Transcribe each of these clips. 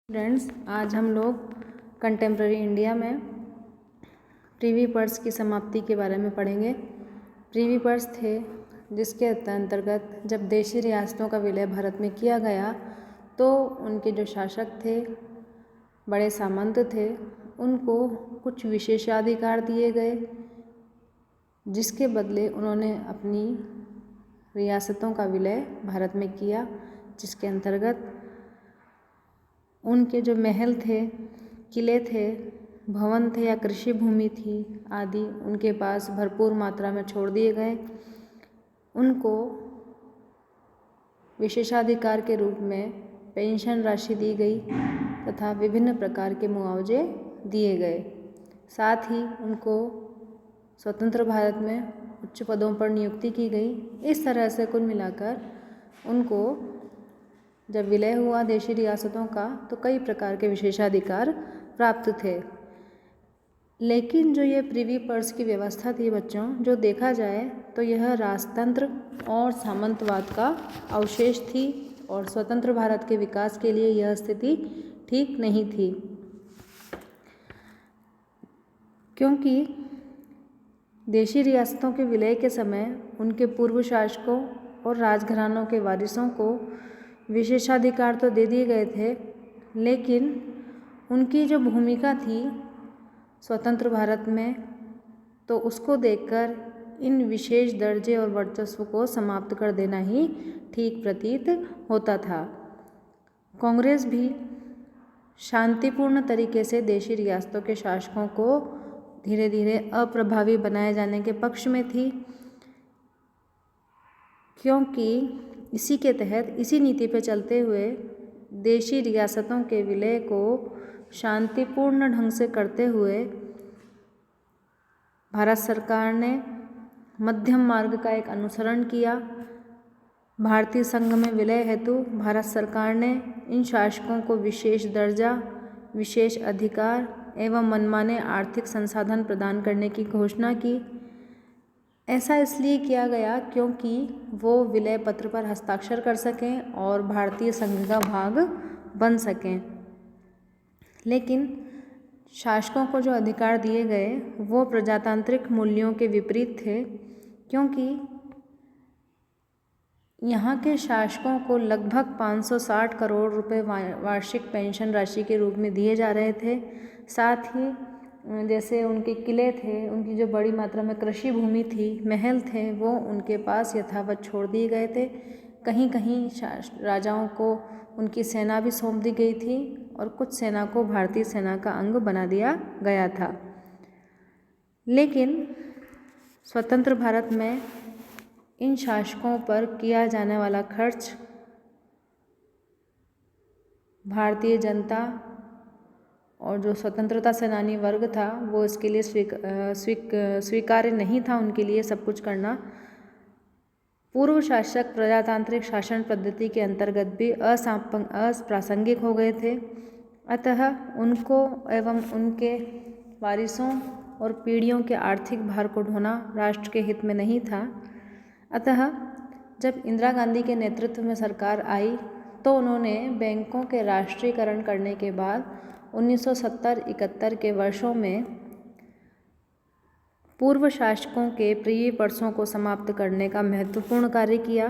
Friends, आज हम लोग कंटेम्प्ररी इंडिया में प्रीवी पर्स की समाप्ति के बारे में पढ़ेंगे। प्रीवी पर्स थे जिसके अंतर्गत जब देशी रियासतों का विलय भारत में किया गया तो उनके जो शासक थे, बड़े सामंत थे, उनको कुछ विशेषाधिकार दिए गए, जिसके बदले उन्होंने अपनी रियासतों का विलय भारत में किया, जिसके अंतर्गत उनके जो महल थे, किले थे, भवन थे या कृषि भूमि थी आदि उनके पास भरपूर मात्रा में छोड़ दिए गए। उनको विशेषाधिकार के रूप में पेंशन राशि दी गई तथा विभिन्न प्रकार के मुआवजे दिए गए। साथ ही उनको स्वतंत्र भारत में उच्च पदों पर नियुक्ति की गई। इस तरह से कुल मिलाकर उनको जब विलय हुआ देशी रियासतों का तो कई प्रकार के विशेषाधिकार प्राप्त थे। लेकिन जो ये प्रीवी पर्स की व्यवस्था थी बच्चों, जो देखा जाए तो यह राजतंत्र और सामंतवाद का अवशेष थी और स्वतंत्र भारत के विकास के लिए यह स्थिति ठीक नहीं थी, क्योंकि देशी रियासतों के विलय के समय उनके पूर्व शासकों और राजघरानों के वारिसों को विशेषाधिकार तो दे दिए गए थे, लेकिन उनकी जो भूमिका थी स्वतंत्र भारत में, तो उसको देखकर इन विशेष दर्जे और वर्चस्व को समाप्त कर देना ही ठीक प्रतीत होता था। कांग्रेस भी शांतिपूर्ण तरीके से देशी रियासतों के शासकों को धीरे धीरे अप्रभावी बनाए जाने के पक्ष में थी, क्योंकि इसी के तहत इसी नीति पर चलते हुए देशी रियासतों के विलय को शांतिपूर्ण ढंग से करते हुए भारत सरकार ने मध्यम मार्ग का एक अनुसरण किया। भारतीय संघ में विलय हेतु भारत सरकार ने इन शासकों को विशेष दर्जा, विशेष अधिकार एवं मनमाने आर्थिक संसाधन प्रदान करने की घोषणा की। ऐसा इसलिए किया गया क्योंकि वो विलय पत्र पर हस्ताक्षर कर सकें और भारतीय संघ का भाग बन सकें। लेकिन शासकों को जो अधिकार दिए गए वो प्रजातांत्रिक मूल्यों के विपरीत थे, क्योंकि यहाँ के शासकों को लगभग 560 करोड़ रुपए वार्षिक पेंशन राशि के रूप में दिए जा रहे थे। साथ ही जैसे उनके किले थे, उनकी जो बड़ी मात्रा में कृषि भूमि थी, महल थे, वो उनके पास यथावत छोड़ दिए गए थे। कहीं कहीं राजाओं को उनकी सेना भी सौंप दी गई थी और कुछ सेना को भारतीय सेना का अंग बना दिया गया था। लेकिन स्वतंत्र भारत में इन शासकों पर किया जाने वाला खर्च भारतीय जनता और जो स्वतंत्रता सेनानी वर्ग था वो इसके लिए स्वीकार्य नहीं था उनके लिए सब कुछ करना। पूर्व शासक प्रजातांत्रिक शासन पद्धति के अंतर्गत भी अप्रासंगिक हो गए थे। अतः उनको एवं उनके वारिसों और पीढ़ियों के आर्थिक भार को ढोना राष्ट्र के हित में नहीं था। अतः जब इंदिरा गांधी के नेतृत्व में सरकार आई तो उन्होंने बैंकों के राष्ट्रीयकरण करने के बाद 1970-71 के वर्षों में पूर्व शासकों के प्रीवी पर्सों को समाप्त करने का महत्वपूर्ण कार्य किया।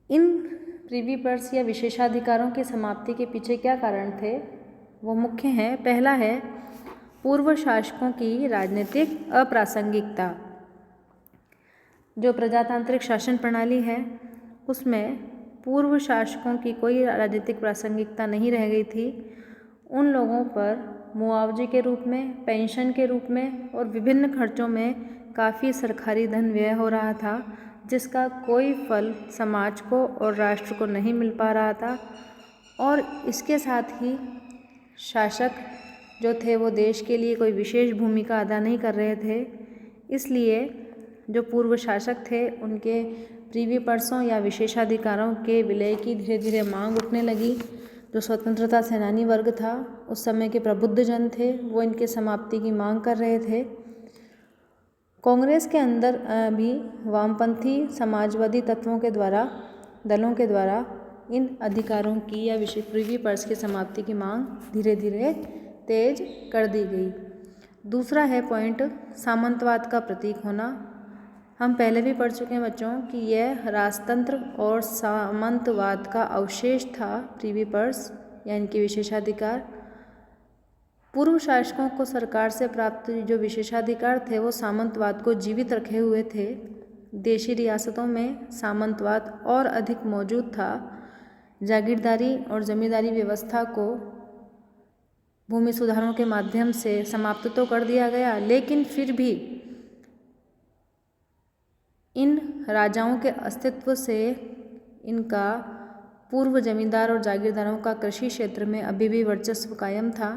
इन प्रीवी पर्स या विशेषाधिकारों की समाप्ति के पीछे क्या कारण थे, वो मुख्य हैं। पहला है पूर्व शासकों की राजनीतिक अप्रासंगिकता। जो प्रजातांत्रिक शासन प्रणाली है उसमें पूर्व शासकों की कोई राजनीतिक प्रासंगिकता नहीं रह गई थी। उन लोगों पर मुआवजे के रूप में, पेंशन के रूप में और विभिन्न खर्चों में काफ़ी सरकारी धन व्यय हो रहा था, जिसका कोई फल समाज को और राष्ट्र को नहीं मिल पा रहा था। और इसके साथ ही शासक जो थे वो देश के लिए कोई विशेष भूमिका अदा नहीं कर रहे थे। इसलिए जो पूर्व शासक थे उनके प्रीवी पर्सों या विशेषाधिकारों के विलय की धीरे धीरे मांग उठने लगी। जो स्वतंत्रता सेनानी वर्ग था, उस समय के प्रबुद्ध जन थे, वो इनके समाप्ति की मांग कर रहे थे। कांग्रेस के अंदर भी वामपंथी समाजवादी दलों के द्वारा इन अधिकारों की या प्रिवी पर्स की समाप्ति की मांग धीरे धीरे तेज कर दी गई। दूसरा है पॉइंट सामंतवाद का प्रतीक होना। हम पहले भी पढ़ चुके हैं बच्चों कि यह राजतंत्र और सामंतवाद का अवशेष था प्रिवी पर्स या इनके विशेषाधिकार। पूर्व शासकों को सरकार से प्राप्त जो विशेषाधिकार थे वो सामंतवाद को जीवित रखे हुए थे। देशी रियासतों में सामंतवाद और अधिक मौजूद था। जागीरदारी और जमींदारी व्यवस्था को भूमि सुधारों के माध्यम से समाप्त तो कर दिया गया, लेकिन फिर भी इन राजाओं के अस्तित्व से इनका पूर्व जमींदार और जागीरदारों का कृषि क्षेत्र में अभी भी वर्चस्व कायम था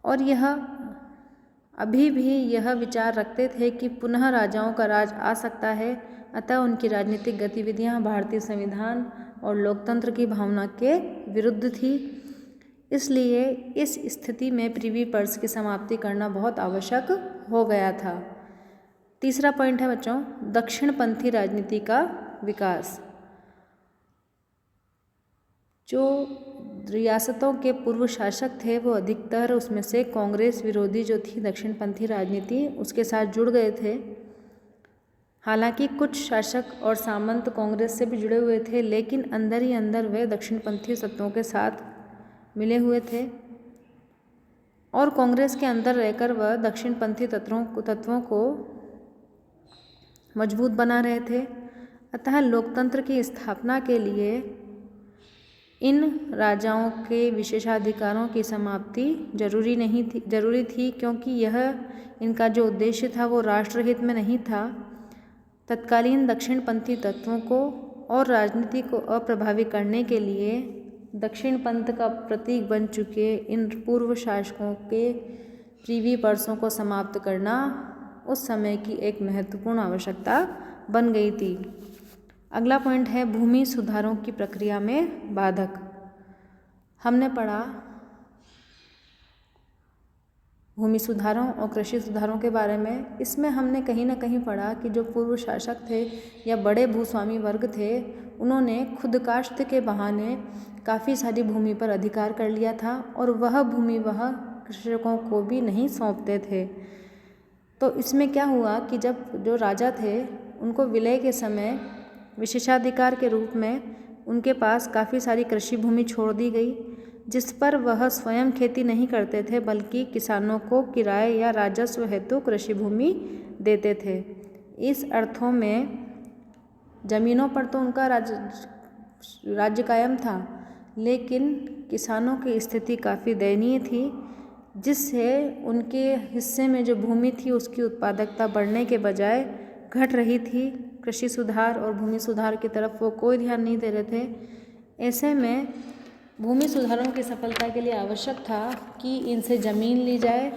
और यह अभी भी यह विचार रखते थे कि पुनः राजाओं का राज आ सकता है। अतः उनकी राजनीतिक गतिविधियां भारतीय संविधान और लोकतंत्र की भावना के विरुद्ध थी। इसलिए इस स्थिति में प्रिवी पर्स की समाप्ति करना बहुत आवश्यक हो गया था। तीसरा पॉइंट है बच्चों दक्षिणपंथी राजनीति का विकास। जो रियासतों के पूर्व शासक थे वो अधिकतर उसमें से कांग्रेस विरोधी जो थी दक्षिणपंथी राजनीति उसके साथ जुड़ गए थे। हालांकि कुछ शासक और सामंत कांग्रेस से भी जुड़े हुए थे, लेकिन अंदर ही अंदर वे दक्षिणपंथी तत्वों के साथ मिले हुए थे और कांग्रेस के अंदर रहकर वह दक्षिणपंथी तत्वों को मजबूत बना रहे थे। अतः लोकतंत्र की स्थापना के लिए इन राजाओं के विशेषाधिकारों की समाप्ति जरूरी थी क्योंकि यह इनका जो उद्देश्य था वो राष्ट्रहित में नहीं था। तत्कालीन दक्षिणपंथी तत्वों को और राजनीति को अप्रभावी करने के लिए दक्षिणपंथ का प्रतीक बन चुके इन पूर्व शासकों के प्रिवी पर्सों को समाप्त करना उस समय की एक महत्वपूर्ण आवश्यकता बन गई थी। अगला पॉइंट है भूमि सुधारों की प्रक्रिया में बाधक। हमने पढ़ा भूमि सुधारों और कृषि सुधारों के बारे में। इसमें हमने कहीं ना कहीं पढ़ा कि जो पूर्व शासक थे या बड़े भूस्वामी वर्ग थे उन्होंने खुद काश्त के बहाने काफ़ी सारी भूमि पर अधिकार कर लिया था और वह भूमि वह कृषकों को भी नहीं सौंपते थे। तो इसमें क्या हुआ कि जब जो राजा थे उनको विलय के समय विशेषाधिकार के रूप में उनके पास काफ़ी सारी कृषि भूमि छोड़ दी गई, जिस पर वह स्वयं खेती नहीं करते थे बल्कि किसानों को किराए या राजस्व हेतु कृषि भूमि देते थे। इस अर्थों में जमीनों पर तो उनका राज्य कायम था, लेकिन किसानों की स्थिति काफ़ी दयनीय थी, जिससे उनके हिस्से में जो भूमि थी उसकी उत्पादकता बढ़ने के बजाय घट रही थी। कृषि सुधार और भूमि सुधार की तरफ वो कोई ध्यान नहीं दे रहे थे। ऐसे में भूमि सुधारों की सफलता के लिए आवश्यक था कि इनसे ज़मीन ली जाए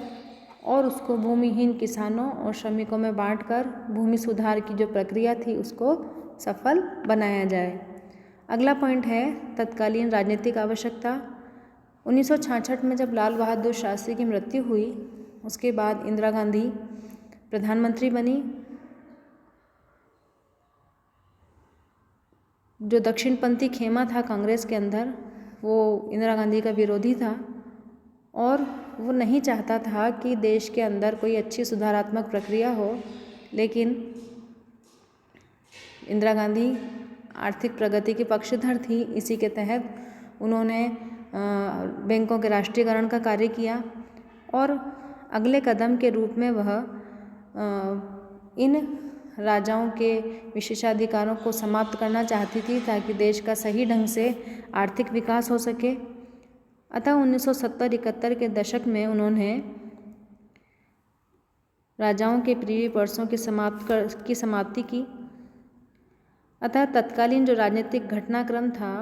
और उसको भूमिहीन किसानों और श्रमिकों में बांटकर भूमि सुधार की जो प्रक्रिया थी उसको सफल बनाया जाए। अगला पॉइंट है तत्कालीन राजनीतिक आवश्यकता। 1966 में जब लाल बहादुर शास्त्री की मृत्यु हुई उसके बाद इंदिरा गांधी प्रधानमंत्री बनी। जो दक्षिणपंथी खेमा था कांग्रेस के अंदर वो इंदिरा गांधी का विरोधी था और वो नहीं चाहता था कि देश के अंदर कोई अच्छी सुधारात्मक प्रक्रिया हो, लेकिन इंदिरा गांधी आर्थिक प्रगति की पक्षधर थी। इसी के तहत उन्होंने बैंकों के राष्ट्रीयकरण का कार्य किया और अगले कदम के रूप में वह इन राजाओं के विशेषाधिकारों को समाप्त करना चाहती थी ताकि देश का सही ढंग से आर्थिक विकास हो सके। अतः 1970-71 के दशक में उन्होंने राजाओं के प्रिवी पर्सों की समाप्ति की। अतः तत्कालीन जो राजनीतिक घटनाक्रम था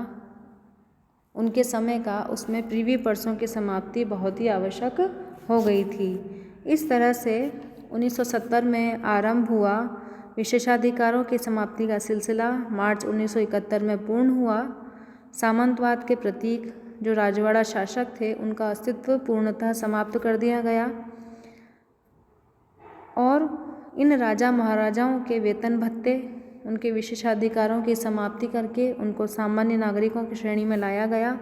उनके समय का, उसमें प्रिवी पर्सों की समाप्ति बहुत ही आवश्यक हो गई थी। इस तरह से 1970 में आरंभ हुआ विशेषाधिकारों की समाप्ति का सिलसिला मार्च 1971 में पूर्ण हुआ। सामंतवाद के प्रतीक जो राजवाड़ा शासक थे उनका अस्तित्व पूर्णतः समाप्त कर दिया गया और इन राजा महाराजाओं के वेतन भत्ते उनके विशेषाधिकारों की समाप्ति करके उनको सामान्य नागरिकों की श्रेणी में लाया गया,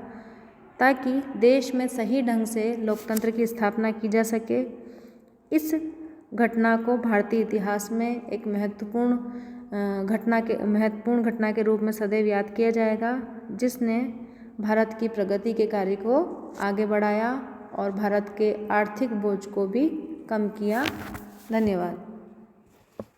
ताकि देश में सही ढंग से लोकतंत्र की स्थापना की जा सके। इस घटना को भारतीय इतिहास में एक महत्वपूर्ण घटना के रूप में सदैव याद किया जाएगा, जिसने भारत की प्रगति के कार्य को आगे बढ़ाया और भारत के आर्थिक बोझ को भी कम किया। धन्यवाद।